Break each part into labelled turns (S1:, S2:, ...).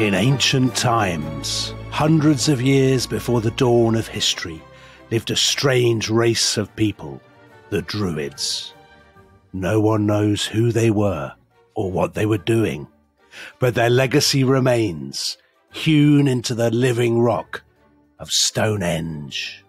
S1: In ancient times, hundreds of years before the dawn of history, lived a strange race of people, the Druids. No one knows who they were or what they were doing, but their legacy remains, hewn into the living rock of Stonehenge.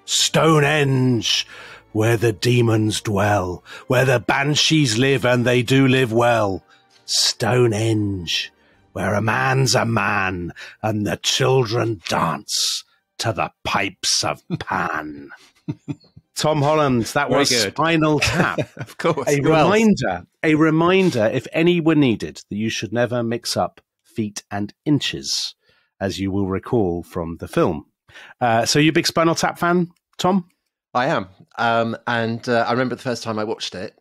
S1: Stonehenge, where the demons dwell, where the banshees live, and they do live well. Stonehenge, where a man's a man, and the children dance to the pipes of Pan. Tom Holland, that was Spinal Tap.
S2: Of course.
S1: A reminder, if any were needed, that you should never mix up feet and inches, as you will recall from the film. So you a big Spinal Tap fan, Tom?
S2: I am. And I remember the first time I watched it,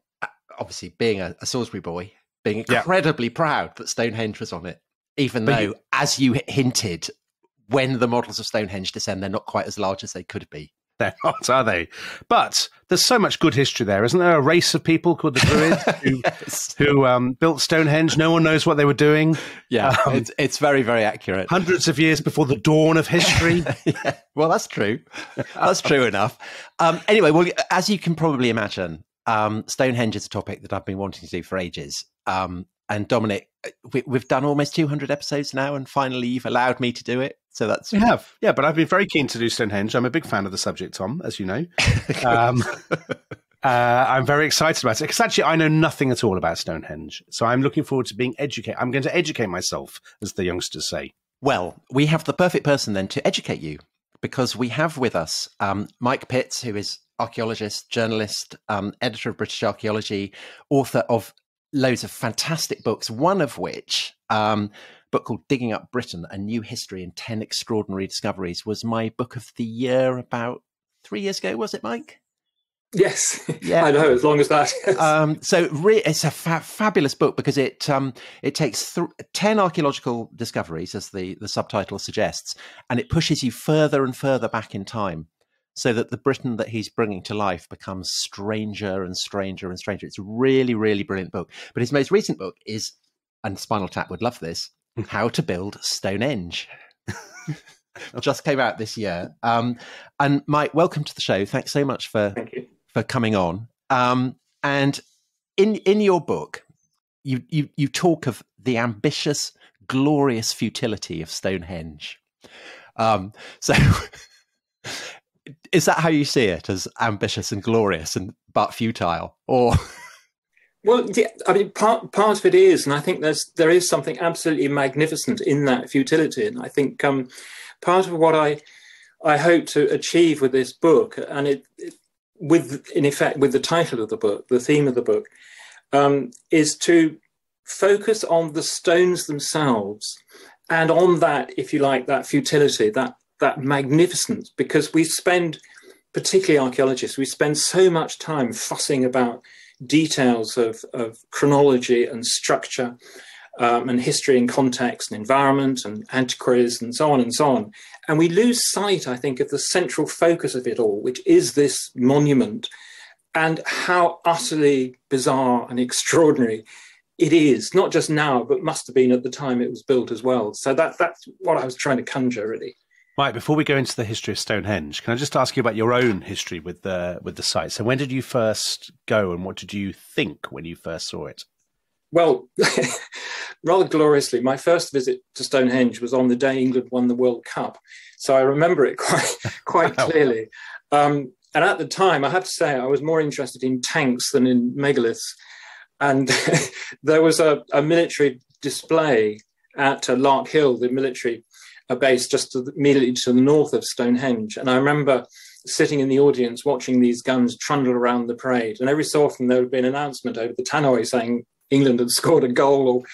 S2: obviously being a Salisbury boy, being incredibly proud that Stonehenge was on it, even though, as you hinted, when the models of Stonehenge descend, they're not quite as large as they could be.
S1: They're not, are they? But there's so much good history there, isn't there? A race of people called the Druids who built Stonehenge. No one knows what they were doing.
S2: Yeah, it's very, very accurate.
S1: Hundreds of years before the dawn of history.
S2: Yeah. Well, that's true. That's true enough. Anyway, well, as you can probably imagine, Stonehenge is a topic that I've been wanting to do for ages. And Dominic, we've done almost 200 episodes now, and finally you've allowed me to do it. So that's
S1: we have, yeah. But I've been very keen to do Stonehenge. I'm a big fan of the subject, Tom, as you know. I'm very excited about it because actually I know nothing at all about Stonehenge. So I'm looking forward to being educated. I'm going to educate myself, as the youngsters say.
S2: Well, we have the perfect person then to educate you, because we have with us Mike Pitts, who is archaeologist, journalist, editor of British Archaeology, author of loads of fantastic books, one of which, book called Digging Up Britain, A New History and 10 Extraordinary Discoveries, was my book of the year about 3 years ago, was it, Mike?
S3: Yes,
S2: yeah.
S3: I know, as long as that.
S2: So it's a fabulous book because it takes 10 archaeological discoveries, as the subtitle suggests, and it pushes you further and further back in time, so that the Britain that he's bringing to life becomes stranger and stranger and stranger. It's a really, really brilliant book. But his most recent book is, and Spinal Tap would love this, How to Build Stonehenge. Just came out this year. And Mike, welcome to the show. Thanks so much for coming on. And in your book, you talk of the ambitious, glorious futility of Stonehenge. So is that how you see it, as ambitious and glorious but futile, or?
S3: Well, yeah, I mean, part of it is, and I think there is something absolutely magnificent in that futility. And I think part of what I hope to achieve with this book, and in effect with the title of the book, the theme of the book, is to focus on the stones themselves and on that, if you like, that futility, that magnificence, because we spend, particularly archaeologists, we spend so much time fussing about details of chronology and structure and history and context and environment and antiquaries and so on and so on. And we lose sight, I think, of the central focus of it all, which is this monument, and how utterly bizarre and extraordinary it is, not just now, but must have been at the time it was built as well. So that's what I was trying to conjure, really.
S1: Right, before we go into the history of Stonehenge, can I just ask you about your own history with the site? So when did you first go, and what did you think when you first saw it?
S3: Well, rather gloriously, my first visit to Stonehenge was on the day England won the World Cup. So I remember it quite clearly. And at the time, I have to say, I was more interested in tanks than in megaliths. And there was a military display at Lark Hill, the military base just immediately to the north of Stonehenge. And I remember sitting in the audience watching these guns trundle around the parade. And every so often there would be an announcement over the tannoy saying England had scored a goal.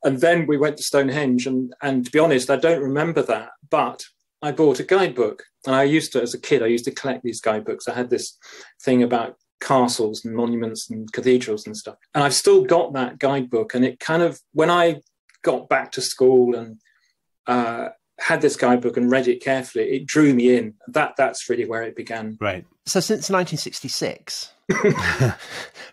S3: And then we went to Stonehenge. And to be honest, I don't remember that. But I bought a guidebook. And as a kid, I used to collect these guidebooks. I had this thing about castles and monuments and cathedrals and stuff. And I've still got that guidebook. And it kind of, when I got back to school and had this guidebook and read it carefully, it drew me in. That's really where it began.
S1: Right.
S2: So since 1966,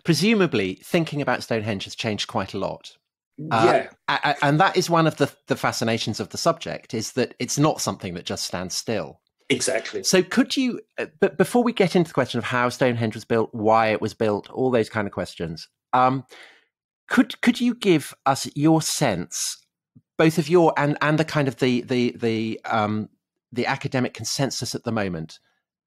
S2: presumably thinking about Stonehenge has changed quite a lot. And that is one of the fascinations of the subject, is that it's not something that just stands still.
S3: Exactly.
S2: So could you, but before we get into the question of how Stonehenge was built, why it was built, all those kind of questions, could you give us your sense, both of your and the kind of the academic consensus at the moment,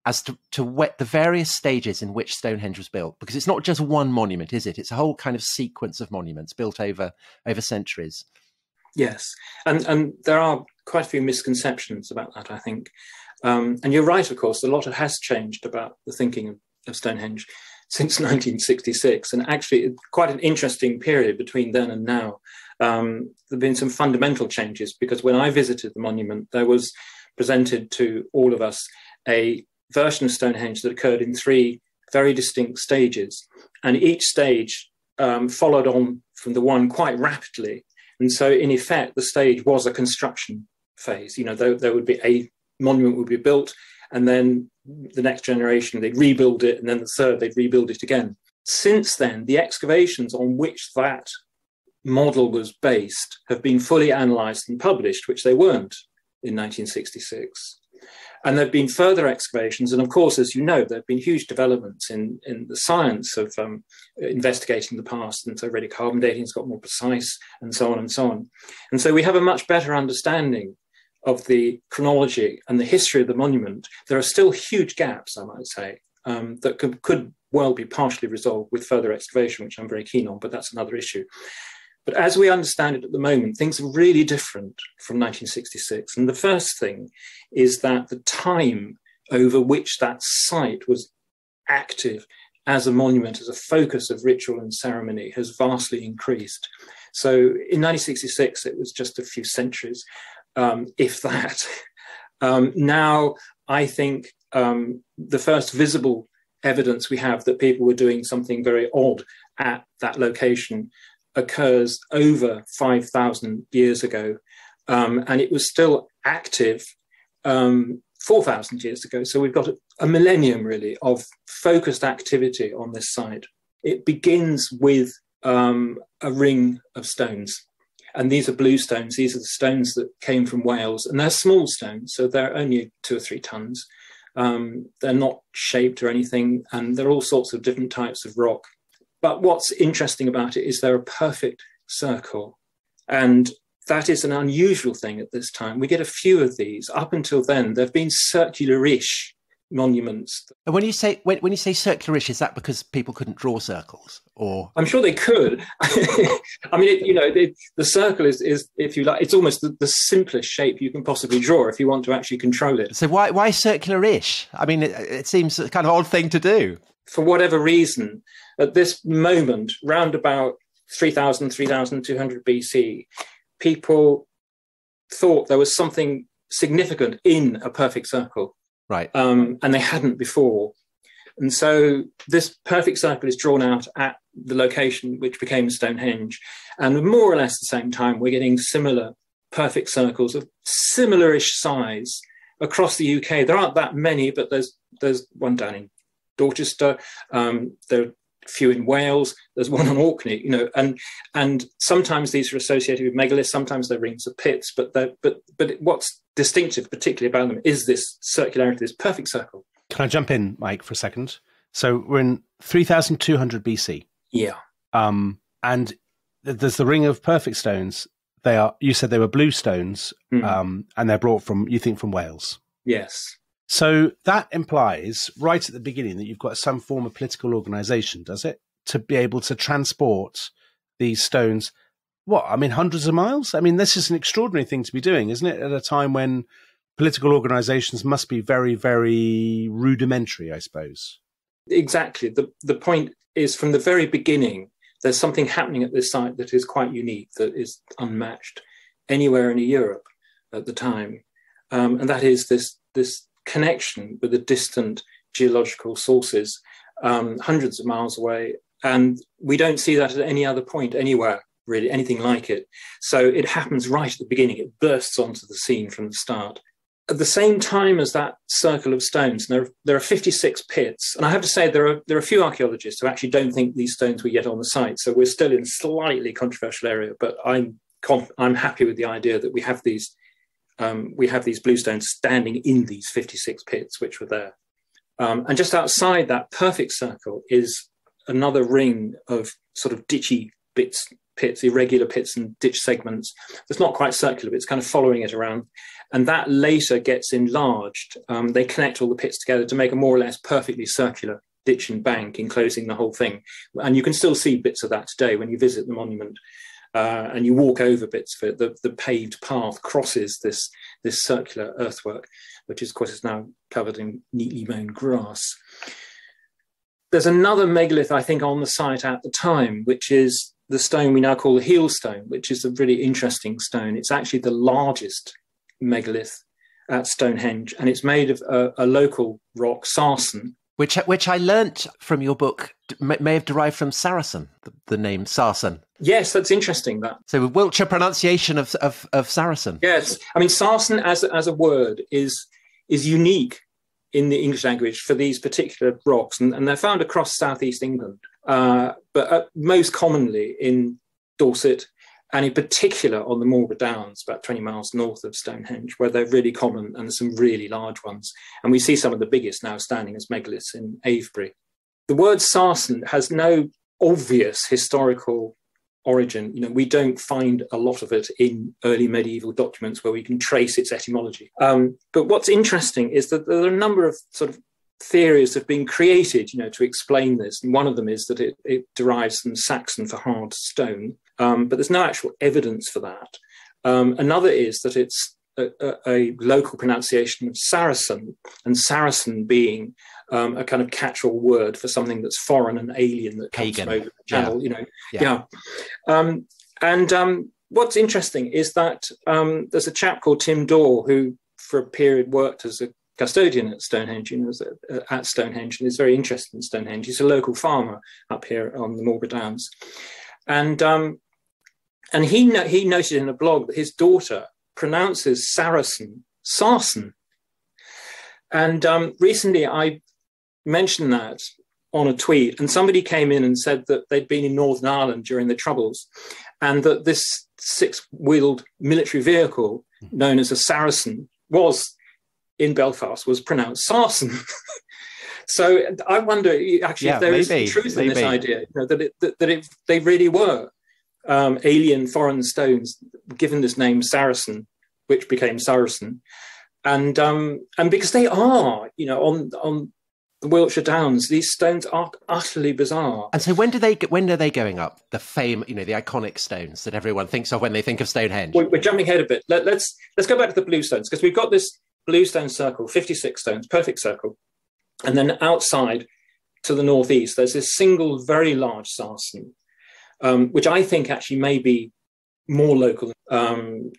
S2: as to what the various stages in which Stonehenge was built? Because it's not just one monument, is it? It's a whole kind of sequence of monuments built over centuries.
S3: Yes, and there are quite a few misconceptions about that, I think. And you're right, of course, a lot has changed about the thinking of Stonehenge since 1966. And actually, quite an interesting period between then and now. There have been some fundamental changes, because when I visited the monument, there was presented to all of us a version of Stonehenge that occurred in 3 very distinct stages. And each stage followed on from the one quite rapidly. And so, in effect, the stage was a construction phase. You know, there would be a monument would be built, and then the next generation, they'd rebuild it, and then the third, they'd rebuild it again. Since then, the excavations on which that model was based have been fully analysed and published, which they weren't in 1966. And there have been further excavations. And of course, as you know, there have been huge developments in the science of investigating the past. And so radiocarbon dating has got more precise, and so on and so on. And so we have a much better understanding of the chronology and the history of the monument. There are still huge gaps, I might say, that could well be partially resolved with further excavation, which I'm very keen on, but that's another issue. But as we understand it at the moment, things are really different from 1966. And the first thing is that the time over which that site was active as a monument, as a focus of ritual and ceremony, has vastly increased. So in 1966, it was just a few centuries, if that. Now, I think the first visible evidence we have that people were doing something very odd at that location occurs over 5,000 years ago, and it was still active 4,000 years ago. So we've got a millennium, really, of focused activity on this site. It begins with a ring of stones, and these are blue stones. These are the stones that came from Wales, and they're small stones, so they're only 2 or 3 tons. They're not shaped or anything, and they're all sorts of different types of rock. But what's interesting about it is they're a perfect circle. And that is an unusual thing at this time. We get a few of these. Up until then, there have been circular-ish monuments.
S2: And when you say circular-ish, is that because people couldn't draw circles? Or
S3: I'm sure they could. I mean, the circle is, if you like, it's almost the simplest shape you can possibly draw if you want to actually control it.
S2: So why circular-ish? I mean, it seems a kind of odd thing to do.
S3: For whatever reason, at this moment, round about 3,000, 3,200 BC, people thought there was something significant in a perfect circle.
S2: Right.
S3: And they hadn't before. And so this perfect circle is drawn out at the location which became Stonehenge. And more or less the same time, we're getting similar perfect circles of similar-ish size across the UK. There aren't that many, but there's one down in Dorchester, there are a few in Wales, there's one on Orkney, and sometimes these are associated with megaliths, sometimes they're rings of pits, but what's distinctive particularly about them is this circularity, this perfect circle.
S1: Can I jump in, Mike, for a second? So we're in 3,200 BC.
S3: Yeah.
S1: And there's the ring of perfect stones. You said they were blue stones, and they're brought from Wales.
S3: Yes.
S1: So that implies right at the beginning that you've got some form of political organisation, does it? To be able to transport these stones, hundreds of miles? I mean, this is an extraordinary thing to be doing, isn't it? At a time when political organisations must be very, very rudimentary, I suppose.
S3: Exactly. The point is, from the very beginning, there's something happening at this site that is quite unique, that is unmatched anywhere in Europe at the time. And that is this connection with the distant geological sources, hundreds of miles away. And we don't see that at any other point anywhere, really, anything like it. So it happens right at the beginning. It bursts onto the scene from the start. at the same time as that circle of stones, there are 56 pits. And I have to say, there are a few archaeologists who actually don't think these stones were yet on the site. So we're still in a slightly controversial area, but I'm happy with the idea that we have these blue stones standing in these 56 pits, which were there. And just outside that perfect circle is another ring of sort of ditchy pits, irregular pits and ditch segments. It's not quite circular, but it's kind of following it around. And that later gets enlarged. They connect all the pits together to make a more or less perfectly circular ditch and bank, enclosing the whole thing. And you can still see bits of that today when you visit the monument. And you walk over bits of it. The paved path crosses this circular earthwork, which of course is now covered in neatly mown grass. There's another megalith, I think, on the site at the time, which is the stone we now call the heel stone, which is a really interesting stone. It's actually the largest megalith at Stonehenge, and it's made of a local rock, sarsen.
S2: Which I learnt from your book may have derived from Saracen, the name Sarsen.
S3: Yes, that's interesting. That
S2: so Wiltshire pronunciation of Saracen.
S3: Yes, I mean sarsen as a word is unique in the English language for these particular rocks, and they're found across southeast England, but most commonly in Dorset, and in particular on the Morbid Downs, about 20 miles north of Stonehenge, where they're really common, and there's some really large ones. And we see some of the biggest now standing as megaliths in Aubry. The word sarsen has no obvious historical origin. You know, we don't find a lot of it in early medieval documents where we can trace its etymology. But what's interesting is that there are a number of sort of theories have been created, you know, to explain this. And one of them is that it derives from Saxon for hard stone. But there's no actual evidence for that. Another is that it's a local pronunciation of Saracen, and Saracen being a kind of catch-all word for something that's foreign and alien that comes from over the channel, you know. Yeah. What's interesting is that there's a chap called Tim Dorr who, for a period, worked as a custodian at Stonehenge, you know, at Stonehenge, and is very interested in Stonehenge. He's a local farmer up here on the Morbid Downs. And he noted in a blog that his daughter pronounces Saracen, Sarsen. And recently I mentioned that on a tweet, and somebody came in and said that they'd been in Northern Ireland during the Troubles, and that this six-wheeled military vehicle known as a Saracen in Belfast was pronounced Sarsen. So I wonder actually if there is some truth in this idea, you know, that they really were alien foreign stones given this name Saracen, which became Saracen, and because they are, you know, on the Wiltshire Downs, these stones are utterly bizarre.
S2: And so when are they going up? The you know, the iconic stones that everyone thinks of when they think of Stonehenge.
S3: We're jumping ahead a bit. Let's go back to the blue stones, because we've got this blue stone circle, 56 stones, perfect circle, and then outside to the northeast there's this single very large sarsen, which I think actually may be more local.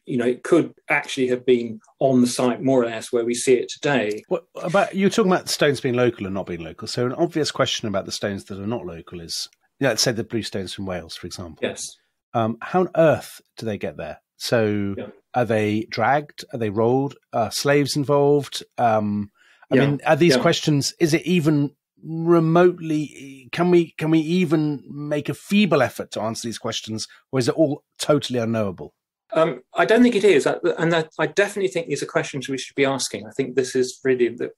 S3: You know, it could actually have been on the site more or less where we see it today.
S1: What about, you're talking about stones being local and not being local. So an obvious question about the stones that are not local is, you know, let's say the blue stones from Wales, for example.
S3: Yes.
S1: How on earth do they get there? So are they dragged? Are they rolled? Are slaves involved? I mean, are these questions, is it even remotely, can we even make a feeble effort to answer these questions, or is it all totally unknowable?
S3: I don't think it is, and I definitely think these are questions we should be asking. I think this is really the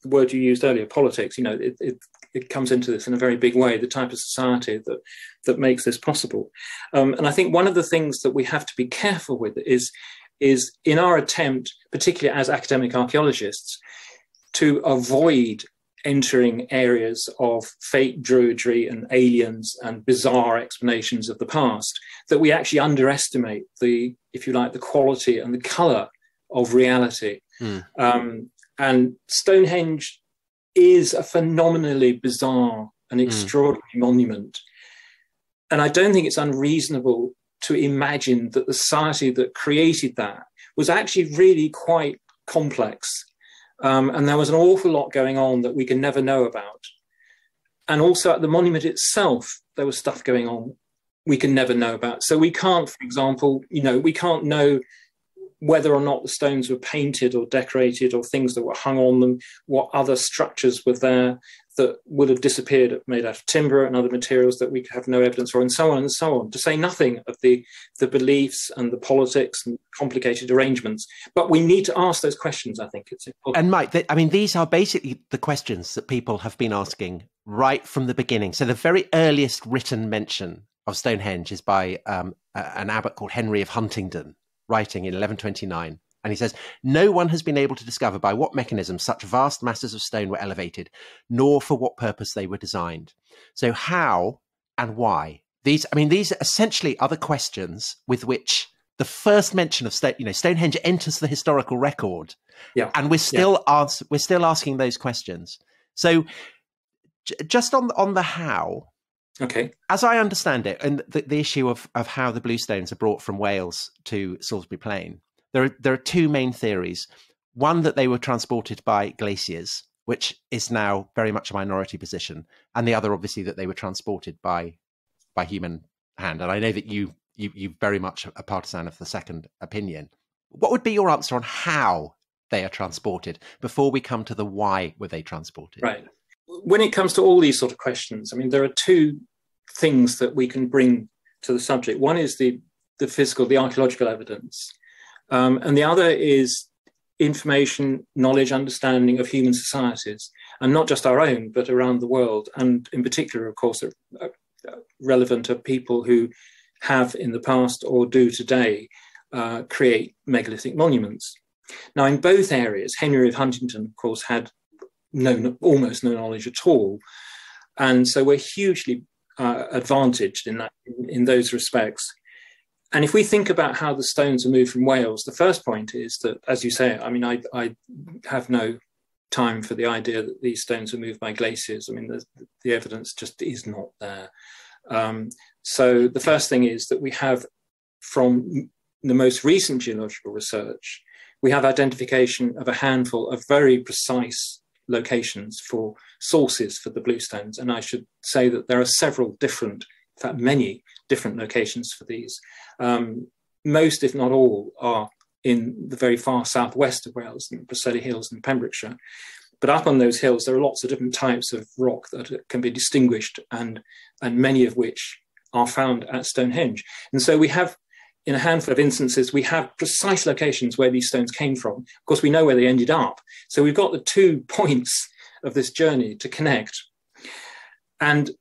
S3: word you used earlier, politics. You know, it comes into this in a very big way, the type of society that makes this possible. And I think one of the things that we have to be careful with is in our attempt, particularly as academic archaeologists, to avoid entering areas of fake druidry and aliens and bizarre explanations of the past, that we actually underestimate the, if you like, the quality and the colour of reality. And Stonehenge is a phenomenally bizarre and extraordinary monument. And I don't think it's unreasonable to imagine that the society that created that was actually really quite complex. And there was an awful lot going on that we can never know about. And also at the monument itself, there was stuff going on we can never know about. So we can't, for example, you know, we can't know whether or not the stones were painted or decorated or things that were hung on them, what other structures were there that would have disappeared, made out of timber and other materials that we have no evidence for, and so on and so on, to say nothing of the beliefs and the politics and complicated arrangements. But we need to ask those questions, I think it's important.
S2: And Mike, these are basically the questions that people have been asking right from the beginning. So the very earliest written mention of Stonehenge is by an abbot called Henry of Huntingdon, writing in 1129. And he says, no one has been able to discover by what mechanism such vast masses of stone were elevated, nor for what purpose they were designed. So how and why? These essentially are the questions with which the first mention of Stonehenge enters the historical record.
S3: Yeah.
S2: And we're still asking those questions. So just on the how.
S3: Okay.
S2: As I understand it, and the issue of how the bluestones are brought from Wales to Salisbury Plain, there are two main theories. One, that they were transported by glaciers, which is now very much a minority position, and the other, obviously, that they were transported by human hand. And I know that you very much a partisan of the second opinion. What would be your answer on how they are transported before we come to the why were they transported?
S3: Right. When it comes to all these sort of questions, I mean, there are two things that we can bring to the subject. One is the physical, the archaeological evidence, and the other is information, knowledge, understanding of human societies, and not just our own, but around the world. And in particular, of course, relevant to people who have in the past or do today create megalithic monuments. Now, in both areas, Henry of Huntingdon, of course, had almost no knowledge at all. And so we're hugely advantaged in those respects. And if we think about how the stones are moved from Wales, the first point is that, as you say, I mean, I have no time for the idea that these stones were moved by glaciers. I mean, the evidence just is not there. So the first thing is that we have, from the most recent geological research, we have identification of a handful of very precise locations for sources for the bluestones. And I should say that there are several different, in fact, many different locations for these. Most, if not all, are in the very far southwest of Wales, in the Preseli Hills in Pembrokeshire. But up on those hills, there are lots of different types of rock that can be distinguished, and many of which are found at Stonehenge. And so we have, in a handful of instances, we have precise locations where these stones came from. Of course, we know where they ended up. So we've got the 2 points of this journey to connect. And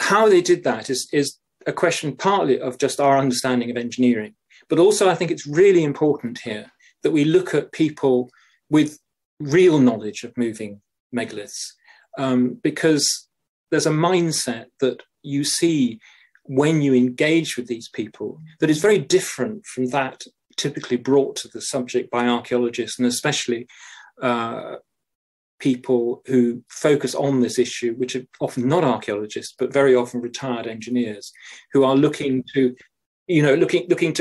S3: how they did that is a question partly of just our understanding of engineering. But also, I think it's really important here that we look at people with real knowledge of moving megaliths, because there's a mindset that you see when you engage with these people that is very different from that typically brought to the subject by archaeologists, and especially people who focus on this issue, which are often not archaeologists, but very often retired engineers who are looking to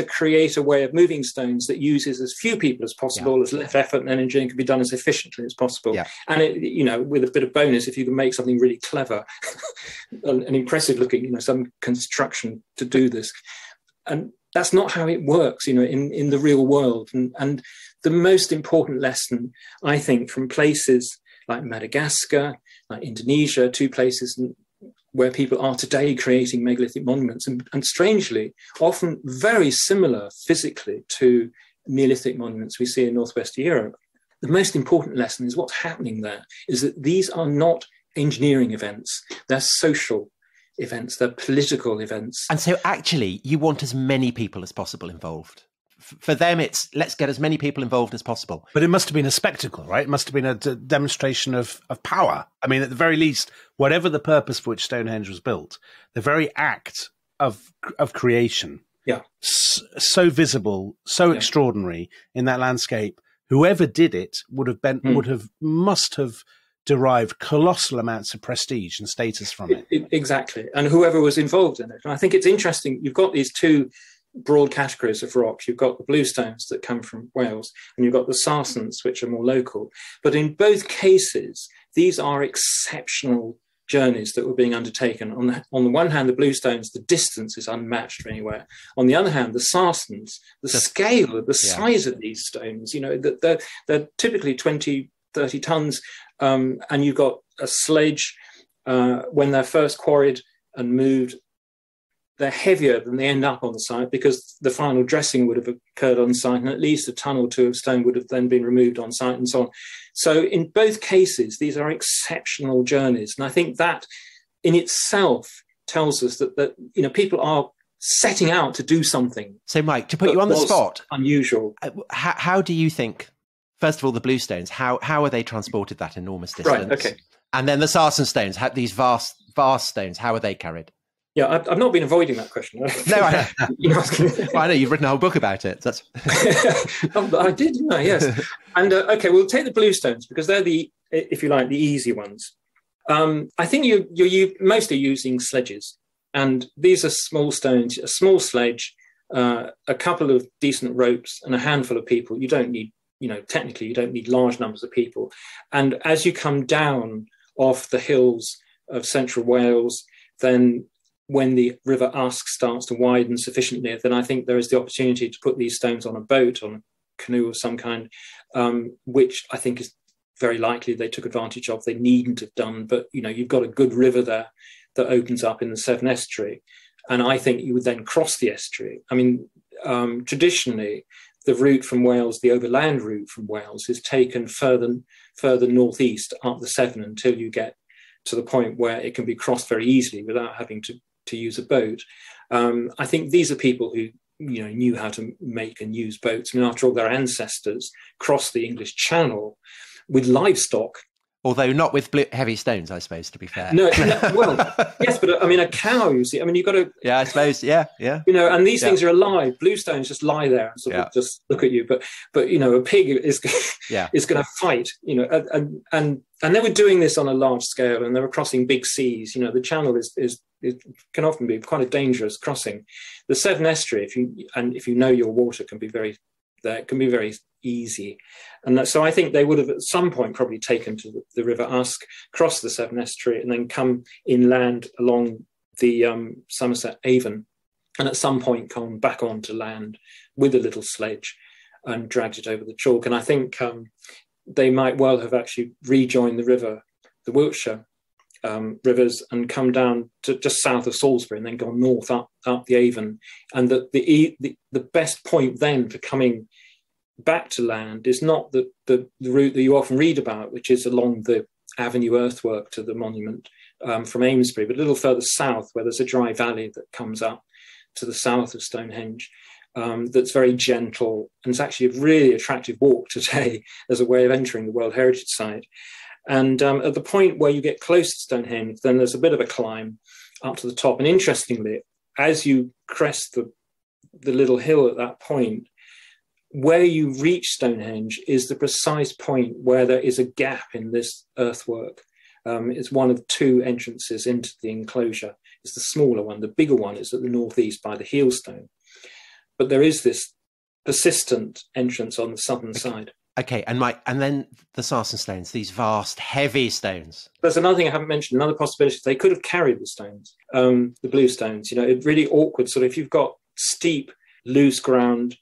S3: create a way of moving stones that uses as few people as possible, as less effort and energy, and can be done as efficiently as possible. Yeah. And with a bit of bonus, if you can make something really clever and impressive looking, some construction to do this. And that's not how it works, in the real world. And the most important lesson, I think, from places like Madagascar, like Indonesia, 2 places where people are today creating megalithic monuments, and strangely, often very similar physically to Neolithic monuments we see in Northwest Europe. The most important lesson is what's happening there is that these are not engineering events, they're social events, they're political events.
S2: And so actually, you want as many people as possible involved. For them, it's let's get as many people involved as possible.
S1: But it must have been a spectacle, right? It must have been a demonstration of power. I mean, at the very least, whatever the purpose for which Stonehenge was built, the very act of creation, so visible, so extraordinary in that landscape. Whoever did it must have derived colossal amounts of prestige and status from it.
S3: Exactly, and whoever was involved in it. And I think it's interesting. You've got these 2 broad categories of rock. You've got the bluestones that come from Wales, and you've got the sarsens, which are more local. But in both cases, these are exceptional journeys that were being undertaken. On the one hand, the Bluestones, the distance is unmatched anywhere. On the other hand, the Sarsens, the scale of the size of these stones, they're typically 20, 30 tons, and you've got a sledge when they're first quarried and moved. They're heavier than they end up on the site because the final dressing would have occurred on site, and at least a ton or two of stone would have then been removed on site and so on. So in both cases, these are exceptional journeys. And I think that in itself tells us that people are setting out to do something.
S2: So Mike, to put you on the spot,
S3: unusual.
S2: How do you think, first of all, the Bluestones, how are they transported that enormous distance?
S3: Right, okay.
S2: And then the Sarsen stones, these vast stones, how are they carried?
S3: Yeah, I've not been avoiding that question.
S2: No, I know. Well, I know you've written a whole book about it. That's
S3: I did, didn't I? Yes. And okay, we'll take the Bluestones because they're if you like, the easy ones. I think you're mostly using sledges, and these are small stones, a small sledge, a couple of decent ropes, and a handful of people. You don't need, technically, you don't need large numbers of people. And as you come down off the hills of central Wales, then when the River Usk starts to widen sufficiently, then I think there is the opportunity to put these stones on a boat, on a canoe of some kind, which I think is very likely they took advantage of. They needn't have done, but you've got a good river there that opens up in the Severn Estuary, and I think you would then cross the estuary. I mean, traditionally, the route from Wales, the overland route from Wales, is taken further northeast up the Severn until you get to the point where it can be crossed very easily without having to use a boat. I think these are people who knew how to make and use boats. I mean, after all, their ancestors crossed the English Channel with livestock.
S2: Although not with heavy stones, I suppose, to be fair.
S3: No, well, yes, but I mean, a cow, you see, I mean, you've got to...
S2: Yeah, I suppose, yeah.
S3: And these things are alive. Bluestones just lie there and sort of just look at you. But a pig is going to fight, and they were doing this on a large scale, and they were crossing big seas. The channel it can often be quite a dangerous crossing. The Severn Estuary, if you know your water, can be very easy. And so I think they would have at some point probably taken to the River Usk, crossed the Severn Estuary, and then come inland along the Somerset Avon, and at some point come back onto land with a little sledge and dragged it over the chalk. And I think they might well have actually rejoined the river, the Wiltshire rivers, and come down to just south of Salisbury and then gone north up the Avon. And the best point then for coming back to land is not the route that you often read about, which is along the avenue earthwork to the monument from Amesbury, but a little further south where there's a dry valley that comes up to the south of Stonehenge that's very gentle, and it's actually a really attractive walk today as a way of entering the World Heritage Site. And at the point where you get close to Stonehenge, then there's a bit of a climb up to the top. And interestingly, as you crest the little hill at that point, where you reach Stonehenge is the precise point where there is a gap in this earthwork. It's one of two entrances into the enclosure. It's the smaller one. The bigger one is at the northeast by the Heelstone. But there is this persistent entrance on the southern side.
S2: Okay, and then the Sarsen stones, these vast, heavy stones.
S3: There's another thing I haven't mentioned, another possibility. They could have carried the stones, the Bluestones. It's really awkward. Sort of if you've got steep, loose ground,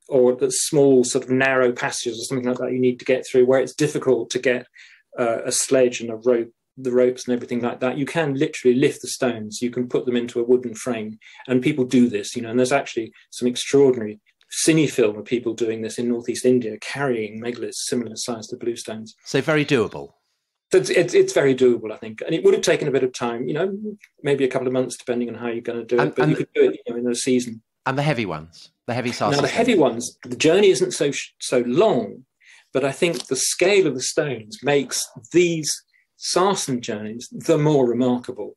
S3: or the small sort of narrow passages or something like that you need to get through, where it's difficult to get a sledge and a rope, the ropes and everything like that, you can literally lift the stones. You can put them into a wooden frame, and people do this, and there's actually some extraordinary cine film of people doing this in northeast India, carrying megaliths similar size to Bluestones.
S2: So very doable.
S3: It's very doable, I think, and it would have taken a bit of time, maybe a couple of months, depending on how you're going to do it. But you could do it, in a season.
S2: And the heavy ones, the heavy Sarsen.
S3: Now, the heavy ones, the journey isn't so long, but I think the scale of the stones makes these Sarsen journeys the more remarkable.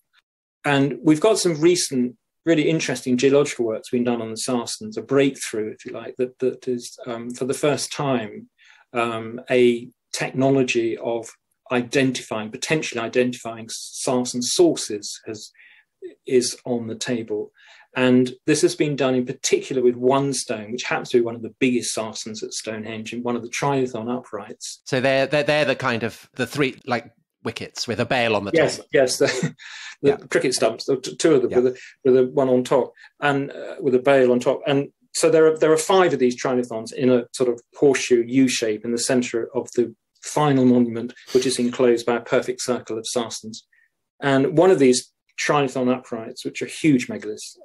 S3: And we've got some recent, really interesting geological work's been done on the Sarsens, a breakthrough, if you like, that is for the first time a technology of potentially identifying Sarsen sources is on the table. And this has been done in particular with one stone, which happens to be one of the biggest Sarsens at Stonehenge, and one of the trilithon uprights.
S2: So they're the kind of the three, like wickets with a bail on the
S3: top. Yes, the cricket stumps, the two of them with a one on top and with a bail on top. And so there are 5 of these trinithons in a sort of horseshoe U shape in the centre of the final monument, which is enclosed by a perfect circle of sarstans. And one of these trinithon uprights, which are huge megaliths,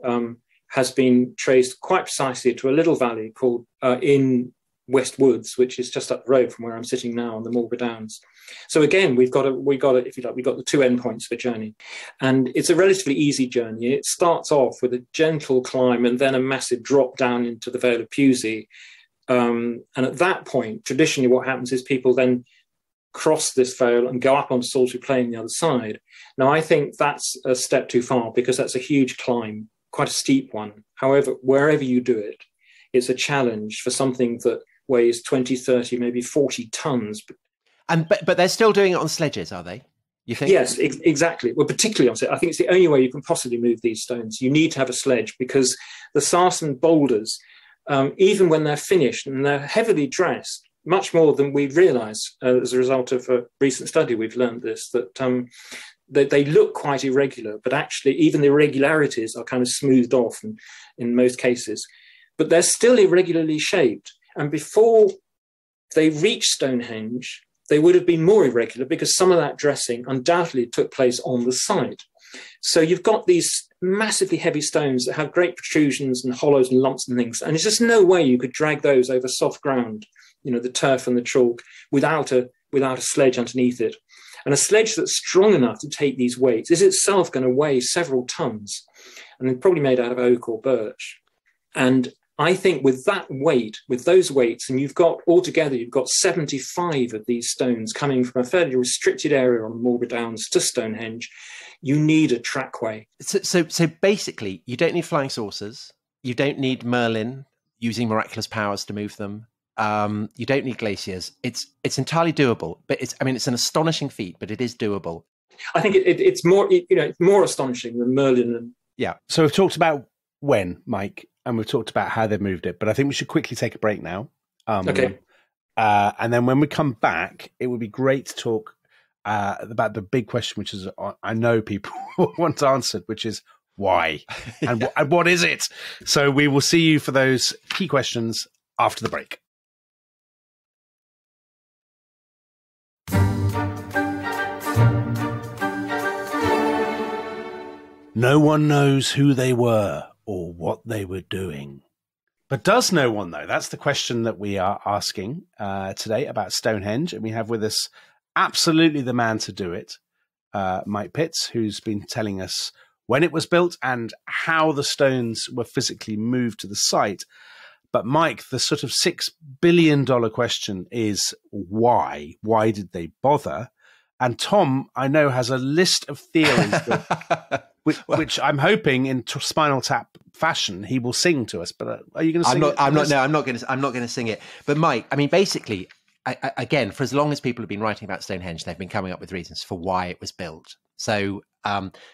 S3: has been traced quite precisely to a little valley called in West Woods, which is just up the road from where I'm sitting now on the Aubry Downs. So again, we've got if you like, we've got the 2 endpoints for journey, and it's a relatively easy journey. It starts off with a gentle climb and then a massive drop down into the Vale of Pewsey. And at that point, traditionally, what happens is people then cross this vale and go up on Salisbury Plain the other side. Now, I think that's a step too far because that's a huge climb, quite a steep one. However, wherever you do it, it's a challenge for something that weighs 20, 30, maybe 40 tons.
S2: But they're still doing it on sledges, are they? You think?
S3: Yes, exactly. Well, particularly on sledge. I think it's the only way you can possibly move these stones. You need to have a sledge because the sarsen boulders, even when they're finished and they're heavily dressed, much more than we realise as a result of a recent study, we've learned this, that they look quite irregular, but actually even the irregularities are kind of smoothed off in most cases. But they're still irregularly shaped. And before they reach Stonehenge, they would have been more irregular because some of that dressing undoubtedly took place on the site. So you've got these massively heavy stones that have great protrusions and hollows and lumps and things. And there's just no way you could drag those over soft ground, the turf and the chalk, without a sledge underneath it. And a sledge that's strong enough to take these weights is itself going to weigh several tons, and they're probably made out of oak or birch. And I think with that weight, with those weights, and you've got 75 of these stones coming from a fairly restricted area on Aubry Downs to Stonehenge, you need a trackway.
S2: So basically, you don't need flying saucers. You don't need Merlin using miraculous powers to move them. You don't need glaciers. It's entirely doable, but it's an astonishing feat, but it is doable.
S3: I think it's more astonishing than Merlin.
S1: Yeah. So we've talked about when, Mike, and we've talked about how they've moved it, but I think we should quickly take a break now.
S3: Okay.
S1: And then when we come back, it would be great to talk about the big question, which is I know people want answered, which is why and what is it? So we will see you for those key questions after the break. No one knows who they were or what they were doing. But does no one know? That's the question that we are asking today about Stonehenge. And we have with us absolutely the man to do it, Mike Pitts, who's been telling us when it was built and how the stones were physically moved to the site. But Mike, the sort of $6 billion question is why? Why did they bother? And Tom, I know, has a list of theories that, which I'm hoping in Spinal Tap fashion he will sing to us. But are you going to sing it?
S2: I'm not going to sing it. But Mike, basically, again, for as long as people have been writing about Stonehenge, they've been coming up with reasons for why it was built. So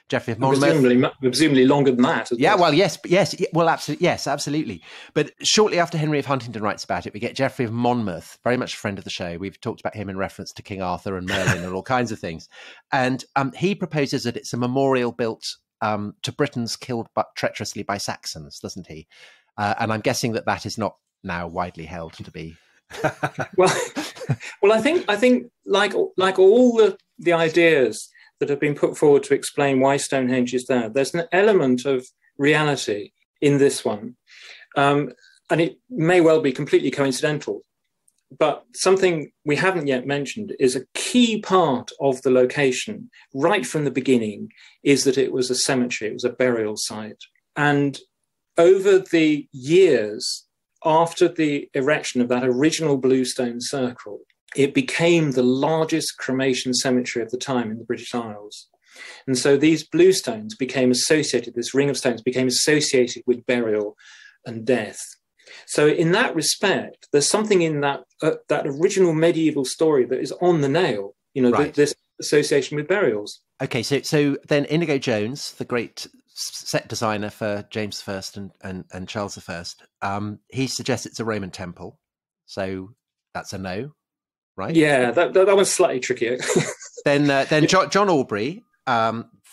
S2: Geoffrey of Monmouth,
S3: presumably longer than that.
S2: Absolutely. But shortly after Henry of Huntingdon writes about it, we get Geoffrey of Monmouth, very much a friend of the show. We've talked about him in reference to King Arthur and Merlin and all kinds of things. And he proposes that it's a memorial built to Britons killed but treacherously by Saxons, doesn't he? And I'm guessing that is not now widely held to be.
S3: well, I think like all the ideas that have been put forward to explain why Stonehenge is there, there's an element of reality in this one. And it may well be completely coincidental. But something we haven't yet mentioned is a key part of the location, right from the beginning, is that it was a cemetery, it was a burial site. And over the years after the erection of that original bluestone circle, it became the largest cremation cemetery of the time in the British Isles. And so these bluestones became associated, this ring of stones became associated with burial and death. So in that respect, there's something in that original medieval story that is on the nail, right. This association with burials.
S2: Okay, so then Inigo Jones, the great set designer for James I and Charles I, he suggests it's a Roman temple. So that's a no. right?
S3: Yeah, that was slightly trickier.
S2: Then John Aubry,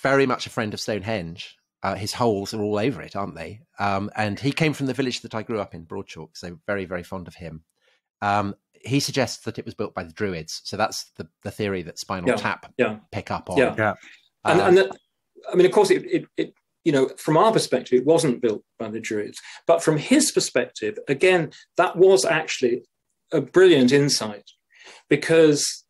S2: very much a friend of Stonehenge. His holes are all over it, aren't they? And he came from the village that I grew up in, Broadchalk, so very, very fond of him. He suggests that it was built by the Druids. So that's the theory that Spinal Tap pick up on.
S3: Yeah. And that, I mean, of course, it you know, from our perspective, it wasn't built by the Druids. But from his perspective, again, that was actually a brilliant insight, because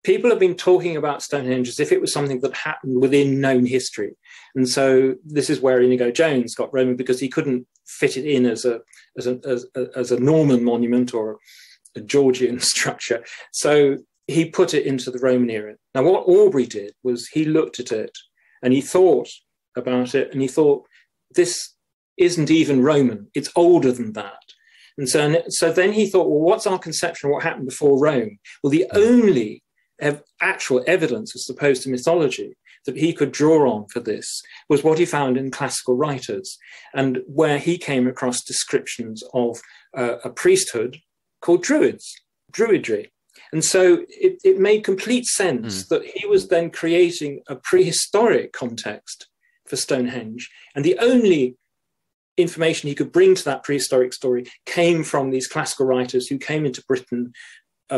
S3: people have been talking about Stonehenge as if it was something that happened within known history. And so this is where Inigo Jones got Roman, because he couldn't fit it in as a Norman monument or a Georgian structure. So he put it into the Roman era. Now, what Aubry did was he looked at it and he thought about it, and he thought, this isn't even Roman. It's older than that. And so then he thought, well, what's our conception of what happened before Rome? Well, the only actual evidence, as opposed to mythology, that he could draw on for this was what he found in classical writers, and where he came across descriptions of a priesthood called Druidry. And so it made complete sense that he was then creating a prehistoric context for Stonehenge. And the only information he could bring to that prehistoric story came from these classical writers who came into Britain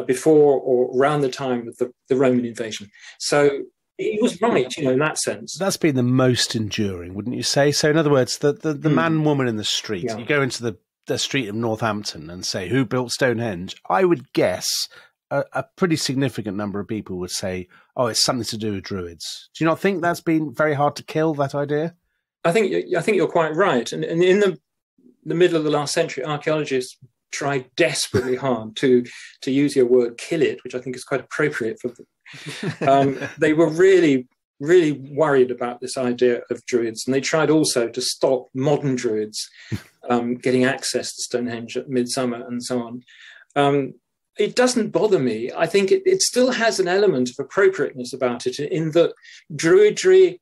S3: before or around the time of the Roman invasion. So he was right, you know, in that sense.
S1: That's been the most enduring, wouldn't you say? So in other words, the man, woman in the street, you go into the street of Northampton and say, who built Stonehenge? I would guess a pretty significant number of people would say, oh, it's something to do with Druids. Do you not think that's been very hard to kill, that idea?
S3: I think you're quite right. And in the middle of the last century, archaeologists tried desperately hard to use your word, kill it, which I think is quite appropriate for them. They were really, really worried about this idea of Druids, and they tried also to stop modern Druids getting access to Stonehenge at midsummer and so on. It doesn't bother me. I think it still has an element of appropriateness about it, in that Druidry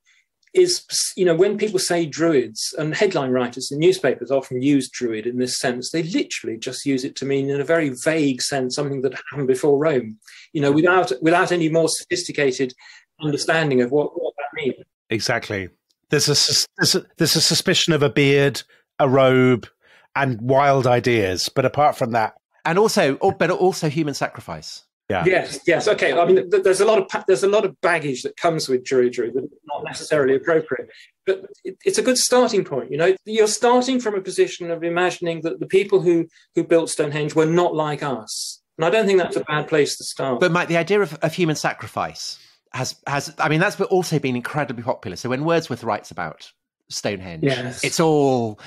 S3: is, you know, when people say Druids, and headline writers in newspapers often use Druid in this sense, they literally just use it to mean, in a very vague sense, something that happened before Rome, you know, without any more sophisticated understanding of what that means.
S1: Exactly. There's a suspicion of a beard, a robe, and wild ideas, but apart from that,
S2: and also human sacrifice.
S1: Yeah.
S3: Yes. Okay. I mean, there's a lot of baggage that comes with Druidry that is not necessarily appropriate, but it's a good starting point. You know, you're starting from a position of imagining that the people who built Stonehenge were not like us, and I don't think that's a bad place to start.
S2: But Mike, the idea of human sacrifice has I mean, that's also been incredibly popular. So when Wordsworth writes about Stonehenge, it's all,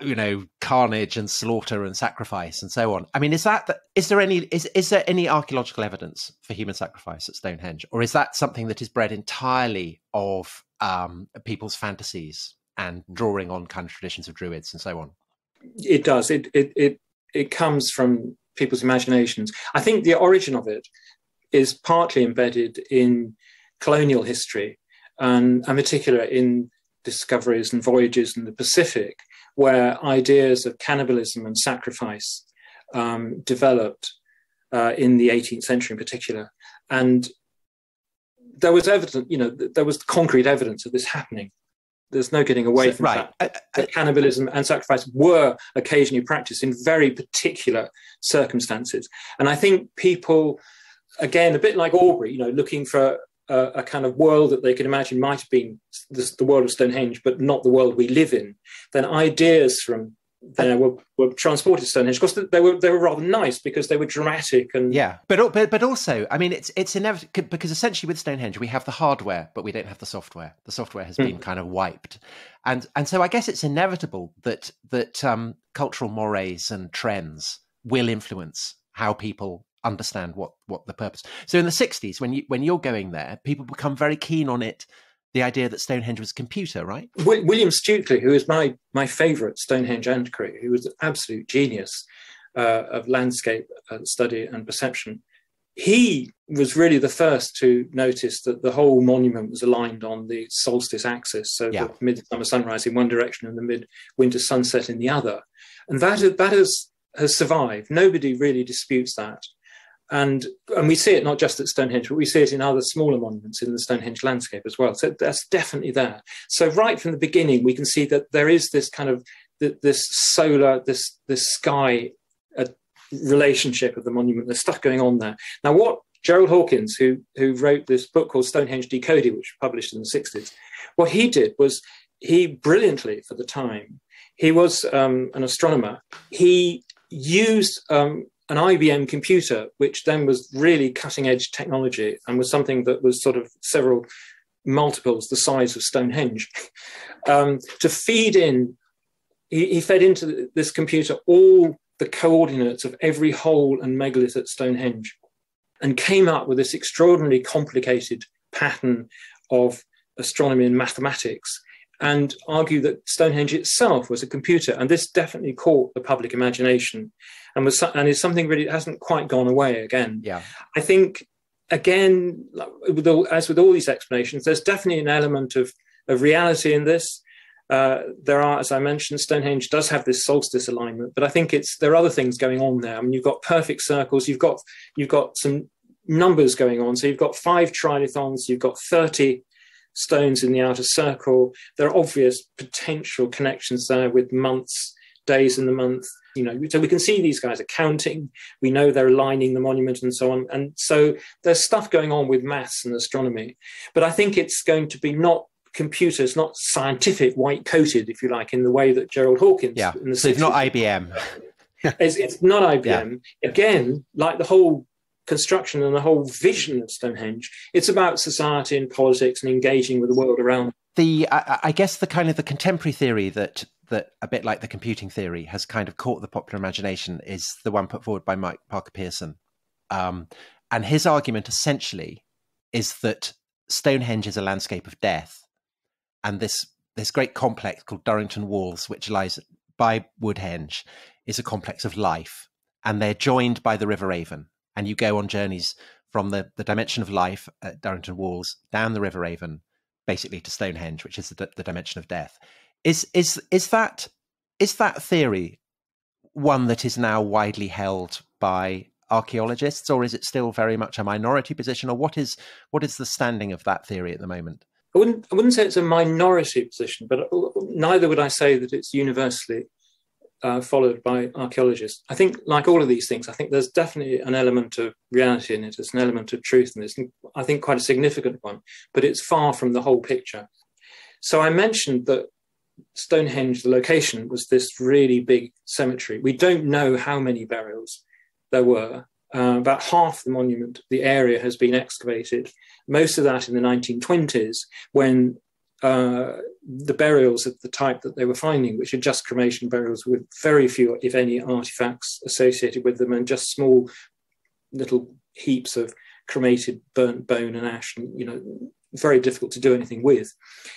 S2: you know, carnage and slaughter and sacrifice and so on. I mean, is there any archaeological evidence for human sacrifice at Stonehenge, or is that something that is bred entirely of people's fantasies and drawing on kind of traditions of Druids and so on?
S3: It does. It comes from people's imaginations. I think the origin of it is partly embedded in colonial history, and in particular in discoveries and voyages in the Pacific, where ideas of cannibalism and sacrifice developed in the 18th century in particular. And there was evidence, you know, there was concrete evidence of this happening. There's no getting away from that cannibalism and sacrifice were occasionally practiced in very particular circumstances. And I think people, again, a bit like Aubry, you know, looking for a kind of world that they could imagine might have been the world of Stonehenge, but not the world we live in, then ideas from there were transported to Stonehenge. Of course, they were rather nice because they were dramatic and
S2: but also, I mean, it's inevitable, because essentially with Stonehenge we have the hardware, but we don't have the software. The software has been kind of wiped, and so I guess it's inevitable that cultural mores and trends will influence how people understand what the purpose. So in the 60s, when you're going there, people become very keen on it, the idea that Stonehenge was a computer, right?
S3: William Stukeley, who is my favourite Stonehenge antiquary, who was an absolute genius of landscape study and perception, he was really the first to notice that the whole monument was aligned on the solstice axis, so the midsummer sunrise in one direction and the midwinter sunset in the other. And that has survived. Nobody really disputes that. And we see it not just at Stonehenge, but we see it in other smaller monuments in the Stonehenge landscape as well. So that's definitely there. So right from the beginning, we can see that there is this kind of this solar, this sky relationship of the monument. There's stuff going on there. Now, what Gerald Hawkins, who wrote this book called Stonehenge Decoding, which was published in the 60s, what he did was, he brilliantly, for the time, he was an astronomer. He used an IBM computer, which then was really cutting edge technology and was something that was sort of several multiples the size of Stonehenge, to feed in. He fed into this computer all the coordinates of every hole and megalith at Stonehenge, and came up with this extraordinarily complicated pattern of astronomy and mathematics, and argue that Stonehenge itself was a computer. And this definitely caught the public imagination, and is something really hasn't quite gone away again.
S2: Yeah,
S3: I think, again, as with all these explanations, there's definitely an element of reality in this. There are, as I mentioned, Stonehenge does have this solstice alignment, but I think there are other things going on there. I mean, you've got perfect circles, you've got some numbers going on. So you've got 5 trilithons, you've got 30 stones in the outer circle. There are obvious potential connections there with months, days in the month. So we can see these guys are counting. We know they're aligning the monument and so on. And so there's stuff going on with maths and astronomy. But I think it's going to be not computers, not scientific, white-coated, if you like, in the way that Gerald Hawkins.
S2: Yeah,
S3: in the
S2: so it's not IBM.
S3: It's not IBM. Yeah. Again, like the whole construction and the whole vision of Stonehenge, it's about society and politics and engaging with the world around.
S2: I guess the kind of the contemporary theory that a bit like the computing theory has kind of caught the popular imagination is the one put forward by Mike Parker Pearson. And his argument essentially is that Stonehenge is a landscape of death. And this great complex called Durrington Walls, which lies by Woodhenge, is a complex of life. And they're joined by the River Avon. And you go on journeys from the dimension of life at Durrington Walls down the River Avon, basically to Stonehenge, which is the dimension of death. Is that theory one that is now widely held by archaeologists, or is it still very much a minority position, or what is the standing of that theory at the moment?
S3: I wouldn't say it's a minority position, but neither would I say that it's universally followed by archaeologists. I think, like all of these things, I think there's definitely an element of reality in it. There's an element of truth in this, and I think quite a significant one, but it's far from the whole picture. So I mentioned that Stonehenge, the location, was this really big cemetery. We don't know how many burials there were. About half the monument, the area, has been excavated. Most of that in the 1920s, when the burials of the type that they were finding, which are just cremation burials with very few, if any, artifacts associated with them, and just small little heaps of cremated burnt bone and ash, and very difficult to do anything with.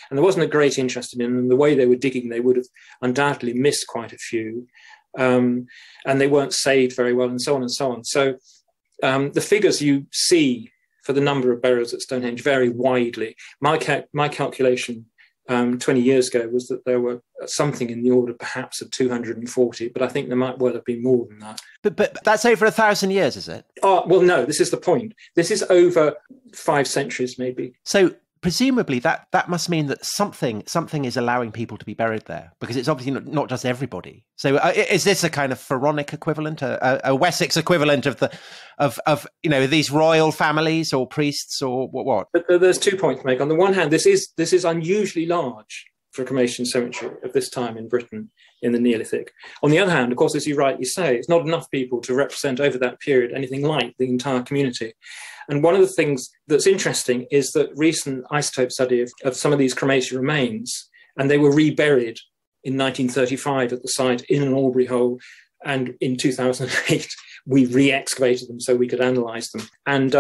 S3: And there wasn't a great interest in them. And the way they were digging, they would have undoubtedly missed quite a few. And they weren't saved very well, and so on and so on. So the figures you see for the number of burials at Stonehenge vary widely. My calculation 20 years ago was that there were something in the order perhaps of 240, but I think there might well have been more than that.
S2: But that's over 1,000 years, is it?
S3: Oh, well, no, this is the point. This is over 5 centuries, maybe.
S2: So presumably that must mean that something is allowing people to be buried there, because it's obviously not just everybody. So is this a kind of pharaonic equivalent, a Wessex equivalent of these royal families or priests or what?
S3: But there's 2 points to make. On the one hand, this is unusually large for a cremation cemetery of this time in Britain in the Neolithic. On the other hand, of course, as you rightly say, it's not enough people to represent over that period anything like the entire community. And one of the things that's interesting is that recent isotope study of some of these cremated remains, and they were reburied in 1935 at the site in an Aubry hole, and in 2008 we re-excavated them so we could analyse them. And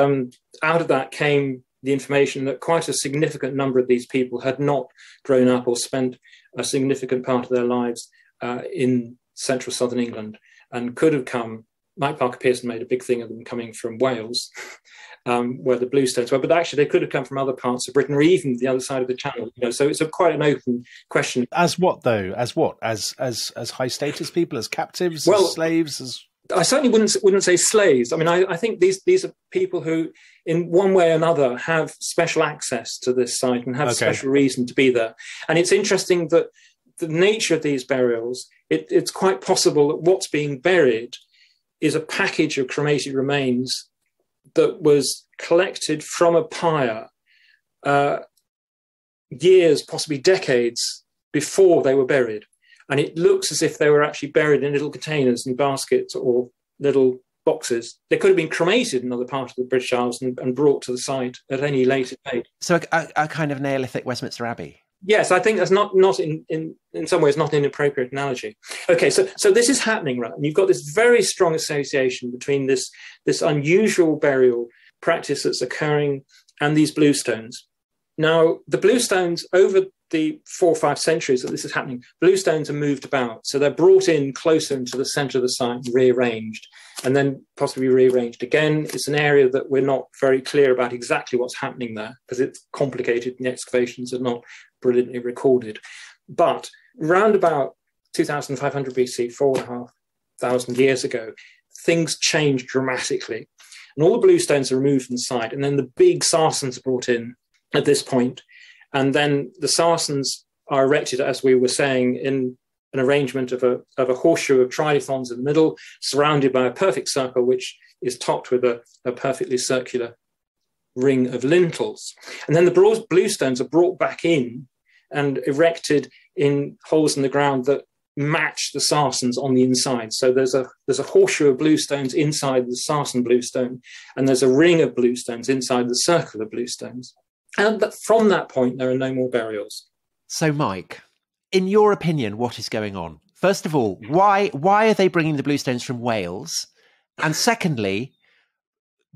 S3: out of that came the information that quite a significant number of these people had not grown up or spent a significant part of their lives in central southern England, and could have come. Mike Parker Pearson made a big thing of them coming from Wales, where the Bluestones were, but actually they could have come from other parts of Britain or even the other side of the Channel. So it's quite an open question.
S1: As what though? As what? As high status people? As captives?
S3: Well,
S1: as slaves? As
S3: I certainly wouldn't say slaves. I mean, I think these are people who, in one way or another, have special access to this site and have special reason to be there. And it's interesting that the nature of these burials, it's quite possible that what's being buried is a package of cremated remains that was collected from a pyre years, possibly decades before they were buried. And it looks as if they were actually buried in little containers and baskets or little boxes. They could have been cremated in another part of the British Isles and brought to the site at any later date.
S2: So a kind of Neolithic Westminster Abbey.
S3: Yes, I think that's not in some ways not an inappropriate analogy. Okay, so this is happening, right? And you've got this very strong association between this unusual burial practice that's occurring and these bluestones. Now, the bluestones, over the 4 or 5 centuries that this is happening, bluestones are moved about. So they're brought in closer into the centre of the site, rearranged, and then possibly rearranged again. It's an area that we're not very clear about exactly what's happening there because it's complicated and the excavations are not brilliantly recorded. But round about 2500 BC, 4,500 years ago, things changed dramatically. And all the bluestones are removed from the site, and then the big Sarsens are brought in at this point. And then the Sarsens are erected, as we were saying, in an arrangement of a horseshoe of trilithons in the middle, surrounded by a perfect circle, which is topped with a perfectly circular ring of lintels. And then the bluestones are brought back in and erected in holes in the ground that match the Sarsens on the inside. So there's a horseshoe of bluestones inside the Sarsen bluestone, and there's a ring of bluestones inside the circle of bluestones. And from that point, there are no more burials.
S2: So, Mike, in your opinion, what is going on? First of all, why are they bringing the bluestones from Wales? And secondly,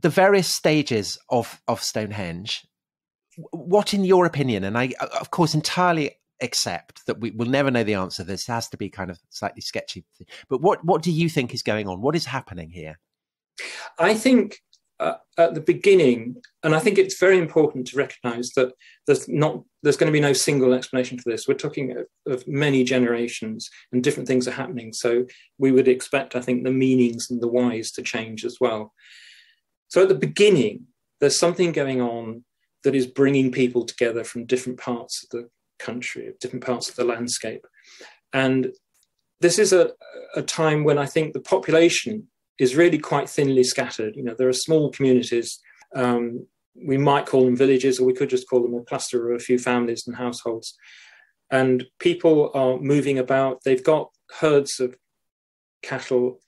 S2: the various stages of Stonehenge, what, in your opinion, and I, of course, entirely accept that we will never know the answer. This has to be kind of slightly sketchy. But what do you think is going on? What is happening here?
S3: I think at the beginning, and I think it's very important to recognise that there's going to be no single explanation for this. We're talking of many generations and different things are happening. So we would expect, I think, the meanings and the whys to change as well. So at the beginning, there's something going on that is bringing people together from different parts of the country, different parts of the landscape. And this is a time when I think the population is really quite thinly scattered. You know, there are small communities. We might call them villages, or we could just call them a cluster of a few families and households. And people are moving about. They've got herds of cattle